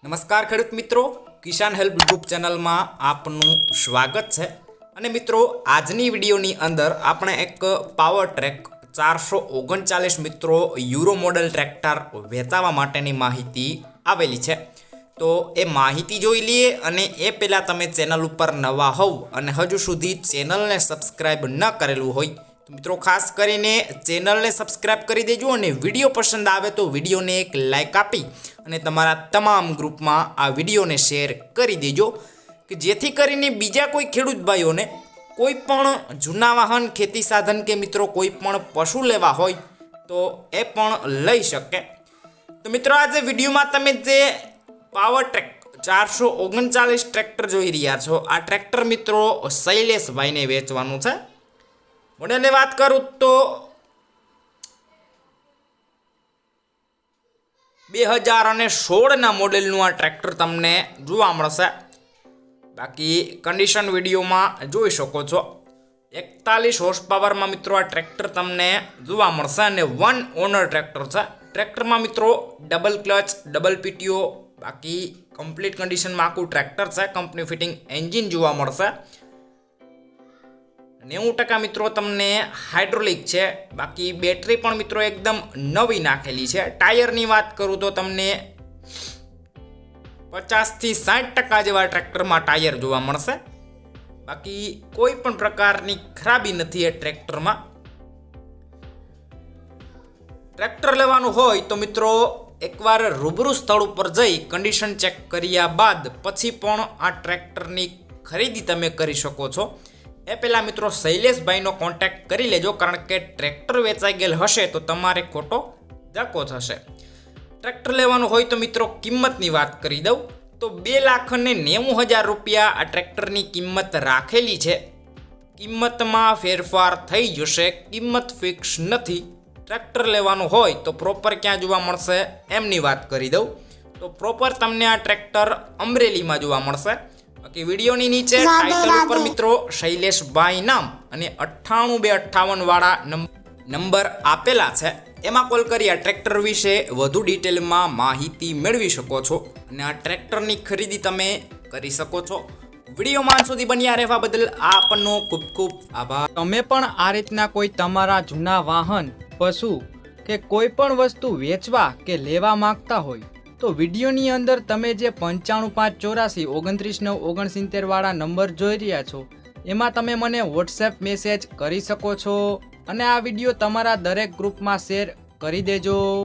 નમસ્કાર ખેડૂત મિત્રો, કિસાન હેલ્પ યુટ્યુબ ચેનલમાં આપનું સ્વાગત છે। અને મિત્રો, આજની વિડીયોની અંદર આપણે એક પાવર ટ્રેક 439 મિત્રો યુરો મોડેલ ટ્રેક્ટર વેચાવા માટેની માહિતી આવેલી છે। તો એ માહિતી જોઈ લઈએ, અને એ પહેલાં તમે ચેનલ ઉપર નવા હોવ અને હજુ સુધી ચેનલને સબસ્ક્રાઈબ ન કરેલું હોય તો મિત્રો ખાસ કરીને ચેનલને સબસ્ક્રાઈબ કરી દેજો, અને વિડીયો પસંદ આવે તો વિડીયોને એક લાઇક આપી અને તમારા તમામ ગ્રુપમાં આ વિડીયોને શેર કરી દેજો, કે જેથી કરીને બીજા કોઈ ખેડૂત ભાઈઓને કોઈ પણ જૂના વાહન, ખેતી સાધન કે મિત્રો કોઈ પણ પશુ લેવા હોય તો એ પણ લઈ શકે। તો મિત્રો, આજે વિડીયોમાં તમે જે પાવર ટ્રેક 439 ટ્રેક્ટર જોઈ રહ્યા છો, આ ટ્રેક્ટર મિત્રો શૈલેષભાઈને વેચવાનું છે। મોડેલની વાત કરું તો 2016ના મોડેલનું આ ટ્રેક્ટર તમને જોવા મળશે। બાકી કન્ડિશન વિડીયોમાં જોઈ શકો છો। 41 હોર્સ પાવરમાં મિત્રો આ ટ્રેક્ટર તમને જોવા મળશે, અને વન ઓનર ટ્રેક્ટર છે। ટ્રેક્ટરમાં મિત્રો ડબલ ક્લચ, ડબલ પીટીઓ, બાકી કમ્પ્લીટ કન્ડિશનમાં આખું ટ્રેક્ટર છે। કંપની ફિટિંગ એન્જિન જોવા મળશે। 90% મિત્રો તમને હાઇડ્રોલિક છે। બાકી બેટરી પણ મિત્રો એકદમ નવી નાખેલી છે। ટાયરની વાત કરું તો તમને 50 થી 60% જેવા ટ્રેક્ટરમાં ટાયર જોવા મળશે। બાકી કોઈ પણ પ્રકારની ખરાબી નથી એ ટ્રેક્ટરમાં। ટ્રેક્ટર લેવાનું હોય તો મિત્રો એકવાર રૂબરૂ સ્થળ ઉપર જઈ કન્ડિશન ચેક કર્યા બાદ પછી પણ આ ટ્રેક્ટરની ખરીદી તમે કરી શકો છો। એ પહેલાં મિત્રો શૈલેષભાઈનો કોન્ટેક્ટ કરી લેજો, કારણ કે ટ્રેક્ટર વેચાઈ ગયેલ હશે તો તમારે ખોટો ધક્કો થશે। ટ્રેક્ટર લેવાનું હોય તો મિત્રો કિંમતની વાત કરી દઉં તો 2,90,000 રૂપિયા આ ટ્રેક્ટરની કિંમત રાખેલી છે। કિંમતમાં ફેરફાર થઈ જશે, કિંમત ફિક્સ નથી। ટ્રેક્ટર લેવાનું હોય તો પ્રોપર ક્યાં જોવા મળશે એમની વાત કરી દઉં તો પ્રોપર તમને આ ટ્રેક્ટર અમરેલીમાં જોવા મળશે। બાકી વિડીયોની નીચે ટાઇટલ ઉપર મિત્રો શૈલેષભાઈ નામ અને 98258 વાળા નંબર આપેલા છે, એમાં કોલ કરી આ ટ્રેક્ટર વિશે વધુ ડિટેલમાં માહિતી મેળવી શકો છો, અને આ ટ્રેક્ટરની ખરીદી તમે કરી શકો છો। વિડીયોમાં અંત સુધી બન્યા રહેવા બદલ આપનો ખૂબ ખૂબ આભાર। તમે પણ આ રીતના કોઈ તમારા જૂના વાહન, પશુ કે કોઈ પણ વસ્તુ વેચવા કે લેવા માંગતા હોય તો વિડીયોની અંદર તમે જે 95 584 29 9 69 વાળા નંબર જોઈ રહ્યા છો એમાં તમે મને વોટ્સએપ મેસેજ કરી શકો છો, અને આ વિડીયો તમારા દરેક ગ્રુપમાં શેર કરી દેજો।